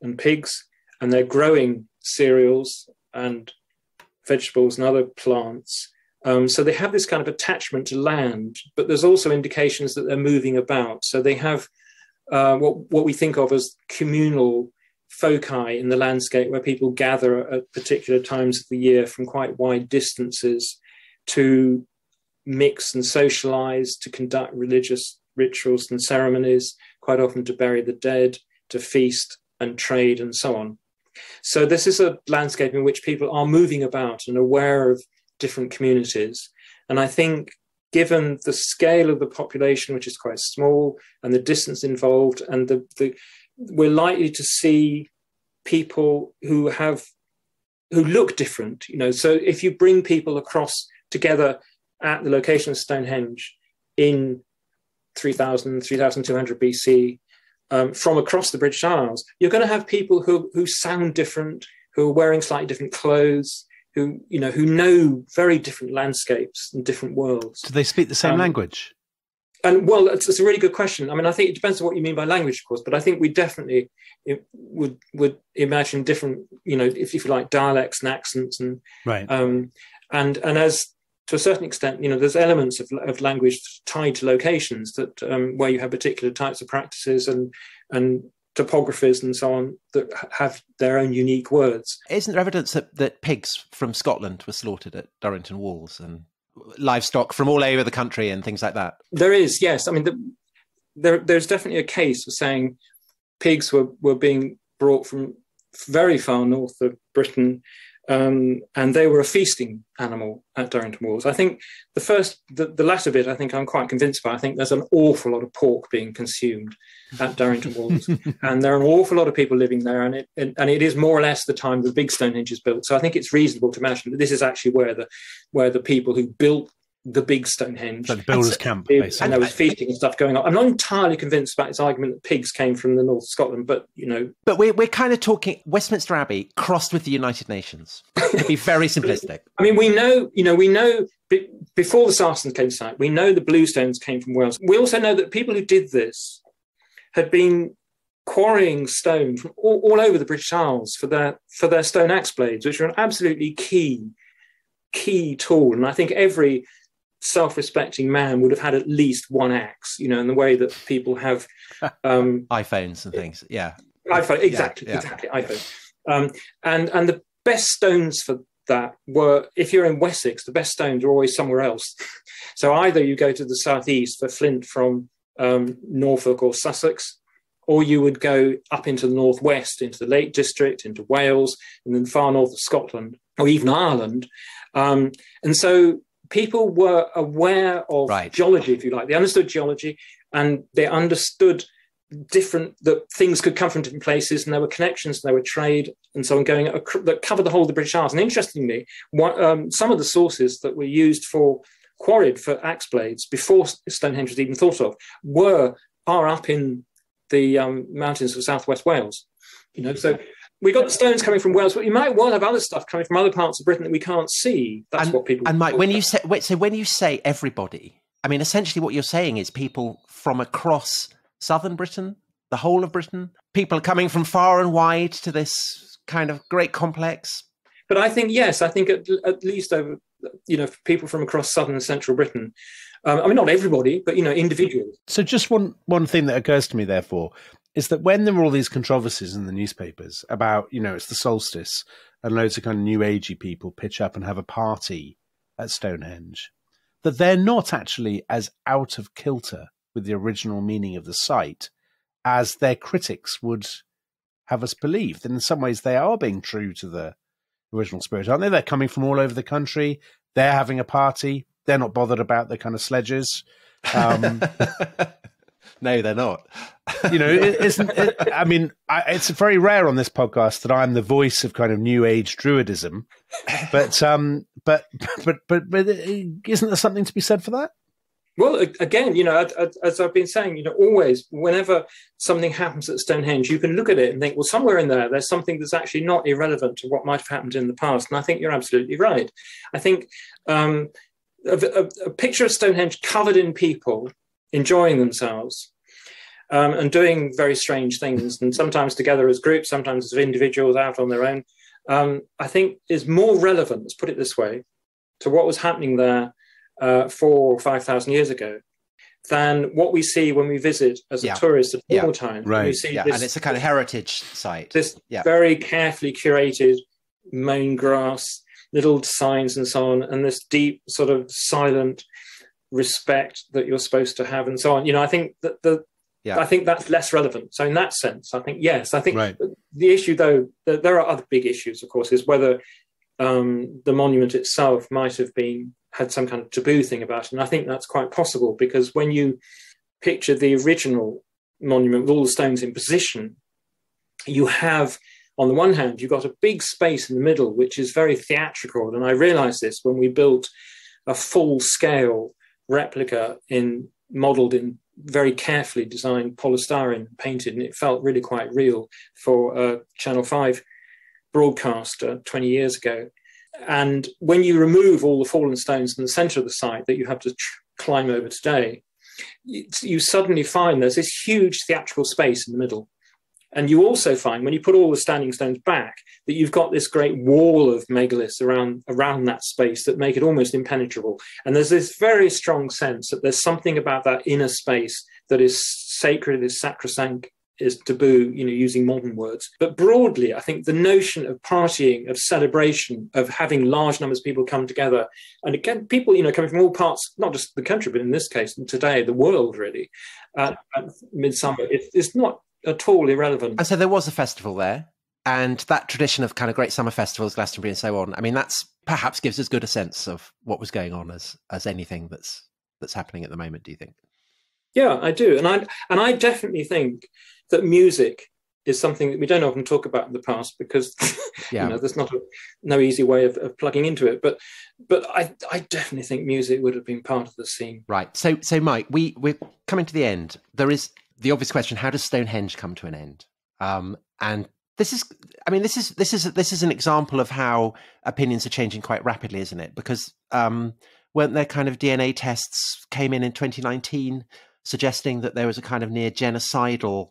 S3: and pigs, and they're growing cereals and vegetables and other plants. So they have this kind of attachment to land, but there's also indications that they're moving about. So they have what we think of as communal foci in the landscape, where people gather at particular times of the year from quite wide distances to mix and socialize, to conduct religious rituals and ceremonies, quite often to bury the dead, to feast and trade and so on. So this is a landscape in which people are moving about and aware of different communities. And I think given the scale of the population, which is quite small, and the distance involved, and we're likely to see people who look different, you know. So if you bring people across together at the location of Stonehenge in 3200 BC from across the British Isles, you're going to have people who sound different, who are wearing slightly different clothes, who know very different landscapes and different worlds.
S1: Do they speak the same language?
S3: And well, it's a really good question. I mean, I think it depends on what you mean by language, of course, but I think we definitely would imagine different, you know, if you like, dialects and accents, and
S1: right.
S3: And as to a certain extent, you know, there's elements of language tied to locations that where you have particular types of practices and topographies and so on that have their own unique words.
S2: Isn't there evidence that pigs from Scotland were slaughtered at Durrington Walls, and livestock from all over the country and things like that?
S3: There is, yes. I mean, there's definitely a case for saying pigs were being brought from very far north of Britain and they were a feasting animal at Durrington Walls. I think the latter bit, I think I'm quite convinced by. I think there's an awful lot of pork being consumed at Durrington Walls, and there are an awful lot of people living there, and it is more or less the time the big Stonehenge is built. So I think it's reasonable to imagine that this is actually where the people who built the big Stonehenge,
S1: so the builders' camp, basically.
S3: And there was feasting and stuff going on. I'm not entirely convinced about his argument that pigs came from the north of Scotland, but
S2: But we're kind of talking Westminster Abbey crossed with the United Nations. To be very simplistic.
S3: I mean, we know before the Saracens came to sight, we know the bluestones came from Wales. We also know that people who did this had been quarrying stone from all over the British Isles for their stone axe blades, which are an absolutely key tool. And I think every self-respecting man would have had at least one axe, in the way that people have
S2: iPhones and things. Yeah,
S3: iPhone, exactly, iPhone. And the best stones for that were, if you're in Wessex, the best stones are always somewhere else. So either you go to the southeast for flint from Norfolk or Sussex, or you would go up into the northwest, into the Lake District, into Wales, and then far north of Scotland, or even Ireland. And so people were aware of geology, if you like. They understood geology, and they understood that things could come from different places, and there were connections, and there were trade, and so on that covered the whole of the British Isles. And interestingly, some of the sources that were used quarried for axe blades before Stonehenge was even thought of are up in the mountains of southwest Wales. So we got the stones coming from Wales, but you might well have other stuff coming from other parts of Britain that we can't see. That's what people.
S2: And Mike, when you say everybody, I mean essentially what you're saying is people from across southern Britain, the whole of Britain, people coming from far and wide to this kind of great complex.
S3: But I think yes, I think at least over people from across southern and central Britain. I mean, not everybody, but individuals.
S1: So just one thing that occurs to me, therefore, is that when there were all these controversies in the newspapers about, it's the solstice and loads of kind of new agey people pitch up and have a party at Stonehenge, that they're not actually as out of kilter with the original meaning of the site as their critics would have us believe. That in some ways they are being true to the original spirit, aren't they? They're coming from all over the country. They're having a party. They're not bothered about the kind of sledges.
S2: No, they're not.
S1: Isn't it? I mean, it's very rare on this podcast that I'm the voice of kind of new age druidism, but isn't there something to be said for that?
S3: Well, again, as I've been saying, always, whenever something happens at Stonehenge, you can look at it and think, well, somewhere in there's something that's actually not irrelevant to what might have happened in the past. And I think you're absolutely right. I think a picture of Stonehenge covered in people enjoying themselves and doing very strange things, and sometimes together as groups, sometimes as individuals out on their own, I think is more relevant, let's put it this way, to what was happening there 4,000 or 5,000 years ago than what we see when we visit as a tourist at all times.
S1: Right.
S3: We see
S2: and it's a kind of heritage site.
S3: This very carefully curated mown grass, little signs and so on, and this deep sort of silent respect that you're supposed to have and so on. I think that I think that's less relevant. So in that sense, I think, yes, I think the issue, though, there are other big issues, of course, is whether the monument itself might have had some kind of taboo thing about it. And I think that's quite possible, because when you picture the original monument with all the stones in position, you have, on the one hand, you've got a big space in the middle, which is very theatrical. And I realized this when we built a full-scale replica modelled in very carefully designed polystyrene, painted, and it felt really quite real for a Channel 5 broadcast 20 years ago. And when you remove all the fallen stones in the centre of the site that you have to climb over today, you suddenly find there's this huge theatrical space in the middle. And you also find, when you put all the standing stones back, that you've got this great wall of megaliths around that space that make it almost impenetrable. And there's this very strong sense that there's something about that inner space that is sacred, is sacrosanct, is taboo, using modern words. But broadly, I think the notion of partying, of celebration, of having large numbers of people come together, and again, people, coming from all parts, not just the country, but in this case, and today, the world, really, at Midsummer, it's not at all irrelevant.
S2: And so there was a festival there, And that tradition of kind of great summer festivals, Glastonbury and so on, I mean, that's perhaps gives as good a sense of what was going on as anything that's happening at the moment, do you think?
S3: Yeah, I do. And I definitely think that music is something that we don't often talk about in the past because there's no easy way of plugging into it. But I definitely think music would have been part of the scene.
S2: Right. So Mike, we're coming to the end. There is the obvious question: how does Stonehenge come to an end? And this is an example of how opinions are changing quite rapidly, isn't it? Because weren't there kind of DNA tests came in 2019 suggesting that there was a kind of near genocidal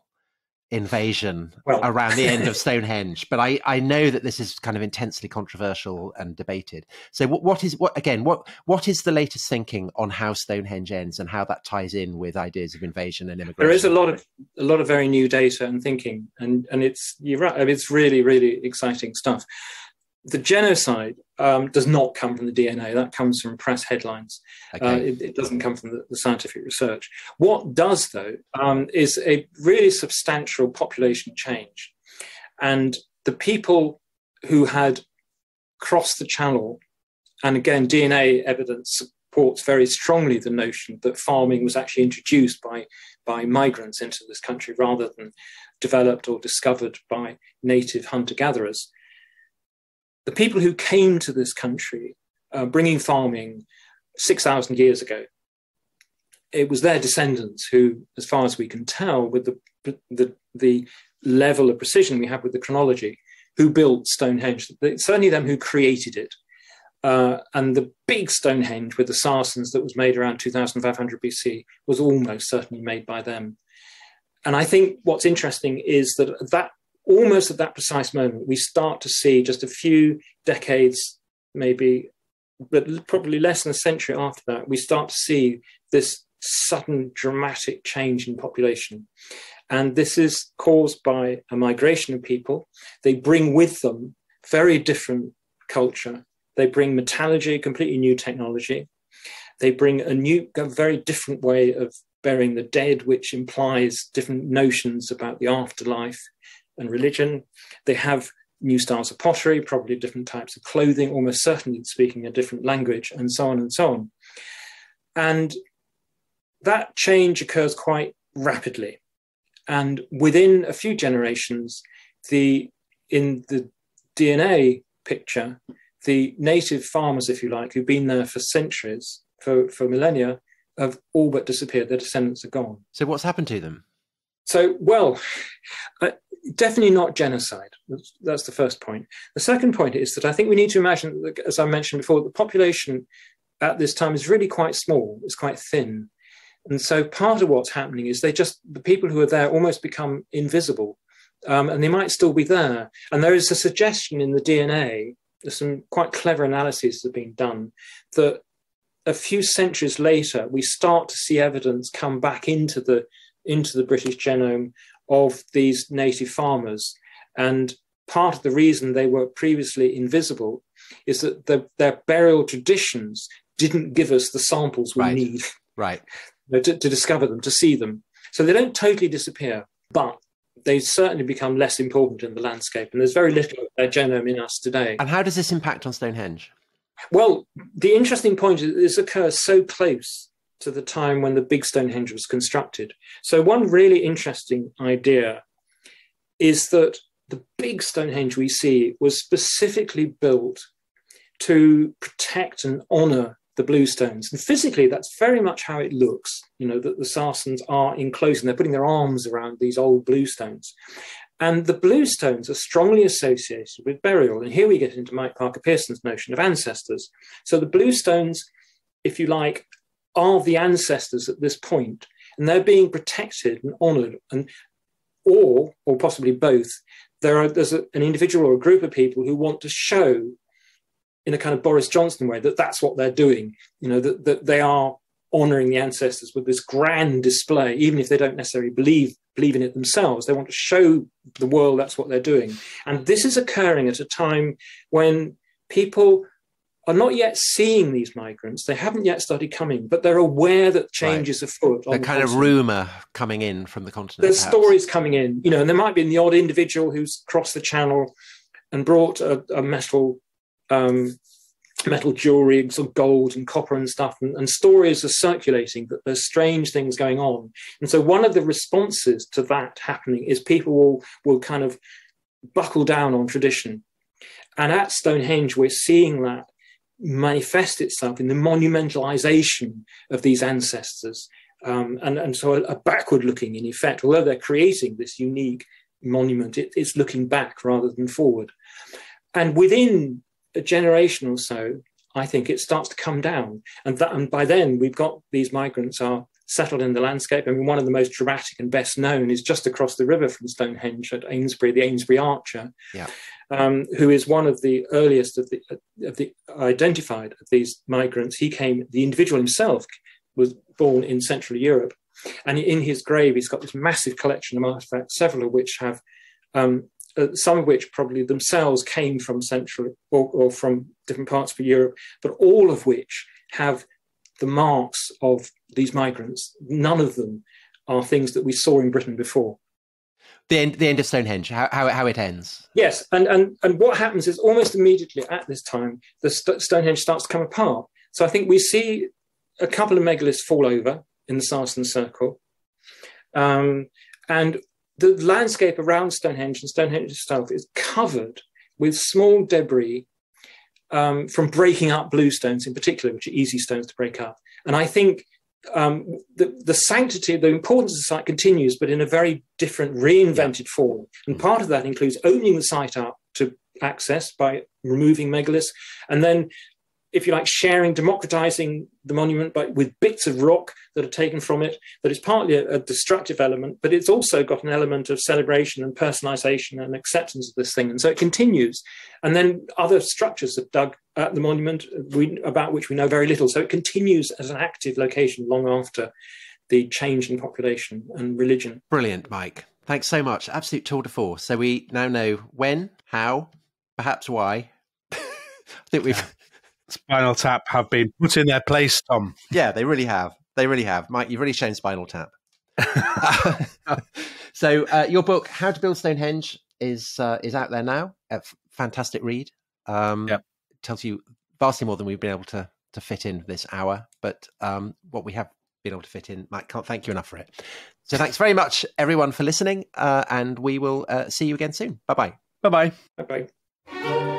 S2: invasion around the end of Stonehenge? But I know that this is kind of intensely controversial and debated. So what is the latest thinking on how Stonehenge ends and how that ties in with ideas of invasion and immigration?
S3: There is a lot of very new data and thinking, and you're right. I mean, it's really, really exciting stuff. The genocide does not come from the DNA. That comes from press headlines. Okay. It doesn't come from the scientific research. What does, though, is a really substantial population change. And the people who had crossed the channel, and again, DNA evidence supports very strongly the notion that farming was actually introduced by migrants into this country rather than developed or discovered by native hunter-gatherers. The people who came to this country, bringing farming 6,000 years ago, it was their descendants who, as far as we can tell, with the level of precision we have with the chronology, who built Stonehenge. It's certainly them who created it. And the big Stonehenge with the Saracens that was made around 2500 BC was almost certainly made by them. And I think what's interesting is that almost at that precise moment, we start to see just a few decades, maybe, but probably less than a century after that, we start to see this sudden dramatic change in population. And this is caused by a migration of people. They bring with them very different culture. They bring metallurgy, completely new technology. They bring a very different way of burying the dead, which implies different notions about the afterlife and religion. They have new styles of pottery, probably different types of clothing, almost certainly speaking a different language, and so on and so on. And that change occurs quite rapidly. And within a few generations, in the DNA picture, the native farmers, if you like, who've been there for centuries, for millennia, have all but disappeared. Their descendants are gone.
S2: So what's happened to them?
S3: So, definitely not genocide. That's the first point. The second point is that I think we need to imagine, as I mentioned before, the population at this time is really quite small. It's quite thin. And so part of what's happening is the people who are there almost become invisible. And they might still be there. And there is a suggestion in the DNA, there's some quite clever analyses that have been done, that a few centuries later, we start to see evidence come back into the British genome of these native farmers. And part of the reason they were previously invisible is that their burial traditions didn't give us the samples we need to discover them, to see them. So they don't totally disappear, but they certainly become less important in the landscape. And there's very little of their genome in us today.
S2: And how does this impact on Stonehenge?
S3: Well, the interesting point is this occurs so close to the time when the big Stonehenge was constructed. So one really interesting idea is that the big Stonehenge we see was specifically built to protect and honour the bluestones. And physically, that's very much how it looks, that the Saracens are enclosing, they're putting their arms around these old bluestones. And the bluestones are strongly associated with burial. And here we get into Mike Parker Pearson's notion of ancestors. So the bluestones, if you like, are the ancestors at this point, and they're being protected and honoured, or possibly both. There's an individual or a group of people who want to show, in a kind of Boris Johnson way, that that's what they're doing. That they are honouring the ancestors with this grand display, even if they don't necessarily believe in it themselves. They want to show the world that's what they're doing. And this is occurring at a time when people are not yet seeing these migrants. They haven't yet started coming, but they're aware that change is afoot.
S2: The kind of rumour coming in from the continent.
S3: There's stories coming in, you know, and there might be the odd individual who's crossed the channel and brought a metal jewellery, some gold and copper and stuff, and stories are circulating that there's strange things going on. And so one of the responses to that happening is people will kind of buckle down on tradition. And at Stonehenge, we're seeing that manifest itself in the monumentalization of these ancestors. And so a backward looking, in effect, although they're creating this unique monument, it's looking back rather than forward. And within a generation or so, I think it starts to come down. And by then, we've got these migrants are settled in the landscape. I mean, one of the most dramatic and best known is just across the river from Stonehenge at Amesbury, the Amesbury Archer, who is one of the earliest of the identified of these migrants. The individual himself was born in Central Europe. And in his grave, he's got this massive collection of artifacts, several of which have, some of which probably themselves came from Central or from different parts of Europe, but all of which have the marks of these migrants. None of them are things that we saw in Britain before.
S2: The end of Stonehenge, how it ends.
S3: Yes, and what happens is almost immediately at this time, the Stonehenge starts to come apart. So I think we see a couple of megaliths fall over in the Sarsen Circle. And the landscape around Stonehenge and Stonehenge itself is covered with small debris from breaking up bluestones in particular, which are easy stones to break up. And I think the sanctity, the importance of the site continues, but in a very different, reinvented form. And part of that includes opening the site up to access by removing megaliths, and then, if you like, democratizing the monument with bits of rock that are taken from it. That is partly a destructive element, but it's also got an element of celebration and personalization and acceptance of this thing. And so it continues. And then other structures are dug at the monument about which we know very little. So it continues as an active location long after the change in population and religion.
S2: Brilliant, Mike. Thanks so much. Absolute tour de force. So we now know when, how, perhaps why. I think we've...
S1: Spinal Tap have been put in their place, Tom.
S2: Yeah, they really have. They really have. Mike, you've really shown Spinal Tap. So your book, How to Build Stonehenge, is out there now. A fantastic read. It tells you vastly more than we've been able to fit in this hour. But what we have been able to fit in, Mike, can't thank you enough for it. So thanks very much, everyone, for listening. And we will see you again soon. Bye-bye.
S1: Bye-bye.
S3: Bye-bye.